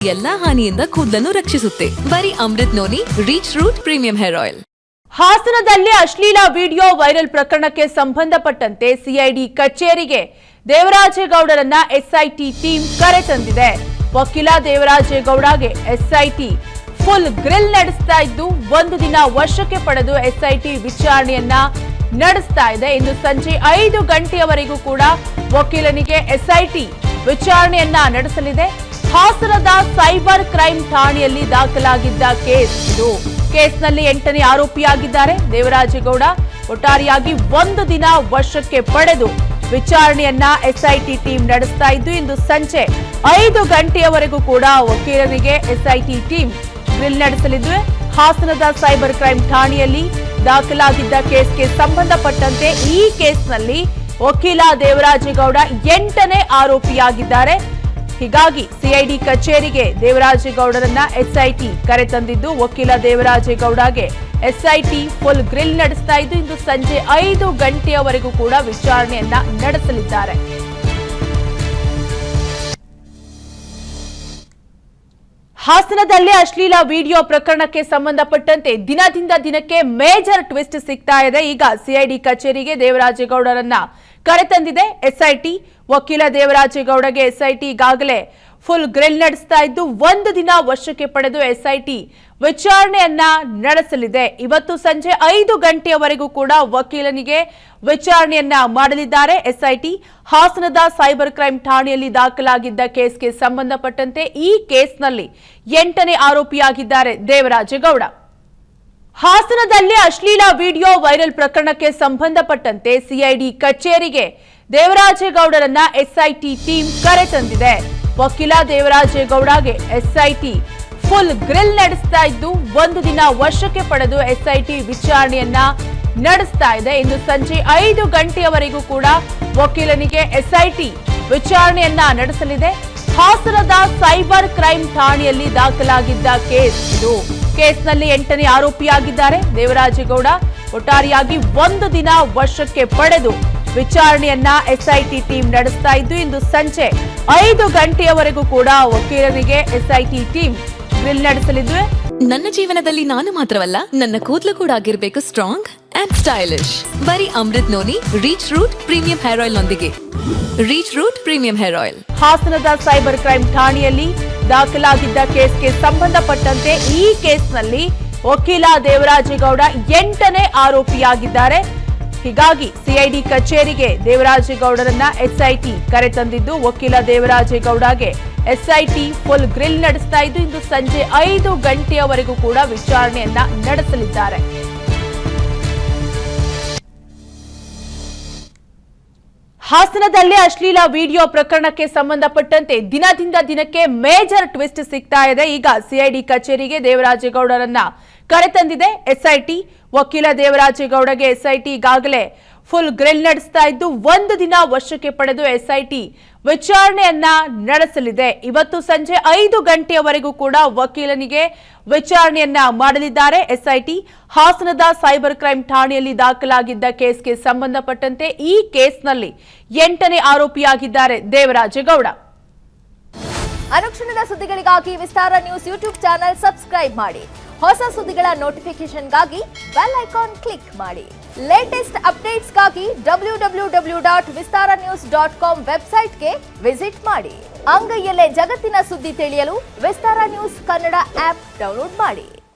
ಎಲ್ಲಾ ಹಾನಿಯಿಂದ ಕೂದಲನ್ನು ರಕ್ಷಿಸುತ್ತೆ. ಬರೀ Amrut noni reach root premium hair oil. ಹಾಸನದಲ್ಲಿ ಅಶ್ಲೀಲ ವಿಡಿಯೋ ವೈರಲ್ ಪ್ರಕರಣಕ್ಕೆ ಸಂಬಂಧಪಟ್ಟಂತೆ ಸಿಐಡಿ ಕಚೇರಿಗೆ ದೇವರಾಜೇಗೌಡರನ್ನ ಎಸ್ಐಟಿ ಟೀಮ್ ಕರೆ ತಂದಿದೆ. ವಕೀಲ ದೇವರಾಜೇಗೌಡಗೆ ಎಸ್ಐಟಿ ಫುಲ್ ಗ್ರಿಲ್ ನಡೆಸ್ತಾ ಇದ್ದು, ಒಂದು ದಿನ ವಶಕ್ಕೆ ಪಡೆದು ಎಸ್ಐಟಿ ವಿಚಾರಣೆಯನ್ನ ನಡೆಸ್ತಾ ಇದೆ. ಇಂದು ಸಂಜೆ 5 ಗಂಟೆಯವರೆಗೂ ಕೂಡ ವಕೀಲನಿಗೆ ಎಸ್ಐಟಿ ವಿಚಾರಣೆಯನ್ನ ನಡೆಸಲಿದೆ. ಹಾಸನದ ಸೈಬರ್ ಕ್ರೈಮ್ ಠಾಣೆಯಲ್ಲಿ ದಾಖಲಾಗಿದ್ದ ಕೇಸ್ ಇದು. ಕೇಸ್ನಲ್ಲಿ 8ನೇ ಆರೋಪಿಯಾಗಿದ್ದಾರೆ ದೇವರಾಜೇಗೌಡ. ಒಟ್ಟಾರೆಯಾಗಿ ಒಂದು ದಿನ ವಶಕ್ಕೆ ಪಡೆದು ವಿಚಾರಣೆಯನ್ನ ಎಸ್ಐಟಿ ಟೀಮ್ ನಡೆಸ್ತಾ ಇದ್ದು, ಇಂದು ಸಂಜೆ 5 ಗಂಟೆಯವರೆಗೂ ಕೂಡ ವಕೀಲರಿಗೆ ಎಸ್ಐಟಿ ಟೀಮ್ ಗ್ರಿಲ್ ನಡೆಸಲಿದ್ದು, ಹಾಸನದ ಸೈಬರ್ ಕ್ರೈಮ್ ಠಾಣೆಯಲ್ಲಿ ದಾಖಲಾಗಿದ್ದ ಕೇಸ್ಗೆ ಸಂಬಂಧಪಟ್ಟಂತೆ ಈ ಕೇಸ್ನಲ್ಲಿ ವಕೀಲ ದೇವರಾಜೇಗೌಡ 8ನೇ ಆರೋಪಿಯಾಗಿದ್ದಾರೆ. ಹೀಗಾಗಿ ಸಿಐಡಿ ಕಚೇರಿಗೆ ದೇವರಾಜೇಗೌಡರನ್ನ ಎಸ್ಐಟಿ ಕರೆ ತಂದಿದ್ದು, ವಕೀಲ ದೇವರಾಜೇಗೌಡಗೆ ಎಸ್ಐಟಿ ಫುಲ್ ಗ್ರಿಲ್ ನಡೆಸ್ತಾ ಇದ್ದು, ಇಂದು ಸಂಜೆ 5 ಗಂಟೆಯವರೆಗೂ ಕೂಡ ವಿಚಾರಣೆಯನ್ನ ನಡೆಸಲಿದ್ದಾರೆ. ಹಾಸನದಲ್ಲಿ ಅಶ್ಲೀಲ ವಿಡಿಯೋ ಪ್ರಕರಣಕ್ಕೆ ಸಂಬಂಧಪಟ್ಟಂತೆ ದಿನದಿಂದ ದಿನಕ್ಕೆ ಮೇಜರ್ ಟ್ವಿಸ್ಟ್ ಸಿಗ್ತಾ ಇದೆ. ಈಗ ಸಿಐಡಿ ಕಚೇರಿಗೆ ದೇವರಾಜೇಗೌಡರನ್ನ ಕರೆತಂದಿದೆ ಎಸ್ಐಟಿ. ವಕೀಲ ದೇವರಾಜೇಗೌಡಗೆ ಎಸ್ಐಟಿ ಈಗಾಗಲೇ ಫುಲ್ ಗ್ರಿಲ್ ನಡೆಸ್ತಾ ಇದ್ದು, ಒಂದು ದಿನ ವಶಕ್ಕೆ ಪಡೆದು ಎಸ್ಐಟಿ ವಿಚಾರಣೆಯನ್ನ ನಡೆಸಲಿದೆ. ಇವತ್ತು ಸಂಜೆ 5 ಗಂಟೆಯವರೆಗೂ ಕೂಡ ವಕೀಲನಿಗೆ ವಿಚಾರಣೆಯನ್ನ ಮಾಡಲಿದ್ದಾರೆ ಎಸ್ಐಟಿ. ಹಾಸನದ ಸೈಬರ್ ಕ್ರೈಮ್ ಠಾಣೆಯಲ್ಲಿ ದಾಖಲಾಗಿದ್ದ ಕೇಸ್ಗೆ ಸಂಬಂಧಪಟ್ಟಂತೆ ಈ ಕೇಸ್ನಲ್ಲಿ 8ನೇ ಆರೋಪಿಯಾಗಿದ್ದಾರೆ ದೇವರಾಜೇಗೌಡ. ಹಾಸನದಲ್ಲಿ ಅಶ್ಲೀಲ ವಿಡಿಯೋ ವೈರಲ್ ಪ್ರಕರಣಕ್ಕೆ ಸಂಬಂಧಪಟ್ಟಂತೆ ಸಿಐಡಿ ಕಚೇರಿಗೆ ದೇವರಾಜೇಗೌಡರನ್ನ ಎಸ್ಐಟಿ ಟೀಮ್ ಕರೆ ತಂದಿದೆ. ವಕೀಲ ದೇವರಾಜೇಗೌಡಗೆ ಎಸ್ಐಟಿ ಫುಲ್ ಗ್ರಿಲ್ ನಡೆಸ್ತಾ ಇದ್ದು, ಒಂದು ದಿನ ವಶಕ್ಕೆ ಪಡೆದು ಎಸ್ಐಟಿ ವಿಚಾರಣೆಯನ್ನ ನಡೆಸ್ತಾ ಇದೆ. ಇಂದು ಸಂಜೆ 5 ಗಂಟೆಯವರೆಗೂ ಕೂಡ ವಕೀಲನಿಗೆ ಎಸ್ಐಟಿ ವಿಚಾರಣೆಯನ್ನ ನಡೆಸಲಿದೆ. ಹಾಸನದ ಸೈಬರ್ ಕ್ರೈಮ್ ಠಾಣೆಯಲ್ಲಿ ದಾಖಲಾಗಿದ್ದ ಕೇಸ್ ಇದು. ಕೇಸ್ನಲ್ಲಿ 8ನೇ ಆರೋಪಿಯಾಗಿದ್ದಾರೆ ದೇವರಾಜೇಗೌಡ. ಒಟ್ಟಾರೆಯಾಗಿ ಒಂದು ದಿನ ವಶಕ್ಕೆ ಪಡೆದು ವಿಚಾರಣೆಯನ್ನ ಎಸ್ಐಟಿ ಟೀಮ್ ನಡೆಸ್ತಾ ಇದ್ದು, ಇಂದು ಸಂಜೆ 5 ಗಂಟೆಯವರೆಗೂ ಕೂಡ ವಕೀಲರಿಗೆ ಎಸ್ಐಟಿ ಟೀಮ್ ಗ್ರಿಲ್ ನಡೆಸಲಿದ್ದು, ನನ್ನ ಜೀವನದಲ್ಲಿ ನಾನು ಮಾತ್ರವಲ್ಲ, ನನ್ನ ಕೂದಲು ಕೂಡ ಆಗಿರ್ಬೇಕು ಸ್ಟ್ರಾಂಗ್ ಅಂಡ್ ಸ್ಟೈಲಿಶ್. ಬರೀ Amrut noni reach root premium hair oil ನೊಂದಿಗೆ. Reach root premium hair oil. ಹಾಸನದ ಸೈಬರ್ ಕ್ರೈಮ್ ಠಾಣೆಯಲ್ಲಿ ದಾಖಲಾಗಿದ್ದ ಕೇಸ್ಗೆ ಸಂಬಂಧಪಟ್ಟಂತೆ ಈ ಕೇಸ್ನಲ್ಲಿ ವಕೀಲ ದೇವರಾಜೇಗೌಡ 8ನೇ ಆರೋಪಿಯಾಗಿದ್ದಾರೆ. ಹೀಗಾಗಿ ಸಿಐಡಿ ಕಚೇರಿಗೆ ದೇವರಾಜೇಗೌಡರನ್ನ ಎಸ್ಐಟಿ ಕರೆ ತಂದಿದ್ದು, ವಕೀಲ ದೇವರಾಜೇಗೌಡಗೆ ಎಸ್ಐಟಿ ಫುಲ್ ಗ್ರಿಲ್ ನಡೆಸ್ತಾ ಇದ್ದು, ಇಂದು ಸಂಜೆ 5 ಗಂಟೆಯವರೆಗೂ ಕೂಡ ವಿಚಾರಣೆಯನ್ನ ನಡೆಸಲಿದ್ದಾರೆ. ಹಾಸನದಲ್ಲಿ ಅಶ್ಲೀಲ ವಿಡಿಯೋ ಪ್ರಕರಣಕ್ಕೆ ಸಂಬಂಧಪಟ್ಟಂತೆ ದಿನದಿಂದ ದಿನಕ್ಕೆ ಮೇಜರ್ ಟ್ವಿಸ್ಟ್ ಸಿಗ್ತಾ ಇದೆ. ಈಗ ಸಿಐಡಿ ಕಚೇರಿಗೆ ದೇವರಾಜೇಗೌಡರನ್ನ ಕರೆತಂದಿದೆ ಎಸ್ಐಟಿ. ವಕೀಲ ದೇವರಾಜೇಗೌಡಗೆ ಎಸ್ಐಟಿ ಈಗಾಗಲೇ ಫುಲ್ ಗ್ರಿಲ್ ನಡೆಸ್ತಾ ಇದ್ದು, ಒಂದು ದಿನ ವಶಕ್ಕೆ ಪಡೆದು ಎಸ್ಐಟಿ ವಿಚಾರಣೆಯನ್ನ ನಡೆಸಲಿದೆ. ಇವತ್ತು ಸಂಜೆ 5 ಗಂಟೆಯವರೆಗೂ ಕೂಡ ವಕೀಲನಿಗೆ ವಿಚಾರಣೆಯನ್ನ ಮಾಡಲಿದ್ದಾರೆ ಎಸ್ಐಟಿ. ಹಾಸನದ ಸೈಬರ್ ಕ್ರೈಮ್ ಠಾಣೆಯಲ್ಲಿ ದಾಖಲಾಗಿದ್ದ ಕೇಸ್ಗೆ ಸಂಬಂಧಪಟ್ಟಂತೆ ಈ ಕೇಸ್ನಲ್ಲಿ 8ನೇ ಆರೋಪಿಯಾಗಿದ್ದಾರೆ ದೇವರಾಜೇಗೌಡ. ಅನುಕ್ಷಣದ ಸುದ್ದಿಗಳಿಗಾಗಿ ವಿಸ್ತಾರ ನ್ಯೂಸ್ ಯೂಟ್ಯೂಬ್ ಚಾನೆಲ್ ಸಬ್ಸ್ಕ್ರೈಬ್ ಮಾಡಿ. ಹೊಸ ಸುದ್ದಿಗಳ ನೋಟಿಫಿಕೇಶನ್ಗಾಗಿ ಬೆಲ್ ಐಕಾನ್ ಕ್ಲಿಕ್ ಮಾಡಿ. ಲೇಟೆಸ್ಟ್ ಅಪ್ಡೇಟ್ಸ್ಗಾಗಿ www.vistaranews.com ವೆಬ್ಸೈಟ್ಗೆ ವಿಸಿಟ್ ಮಾಡಿ. ಅಂಗೈಯಲ್ಲೇ ಜಗತ್ತಿನ ಸುದ್ದಿ ತಿಳಿಯಲು ವಿಸ್ತಾರ ನ್ಯೂಸ್ ಕನ್ನಡ ಆಪ್ ಡೌನ್ಲೋಡ್ ಮಾಡಿ.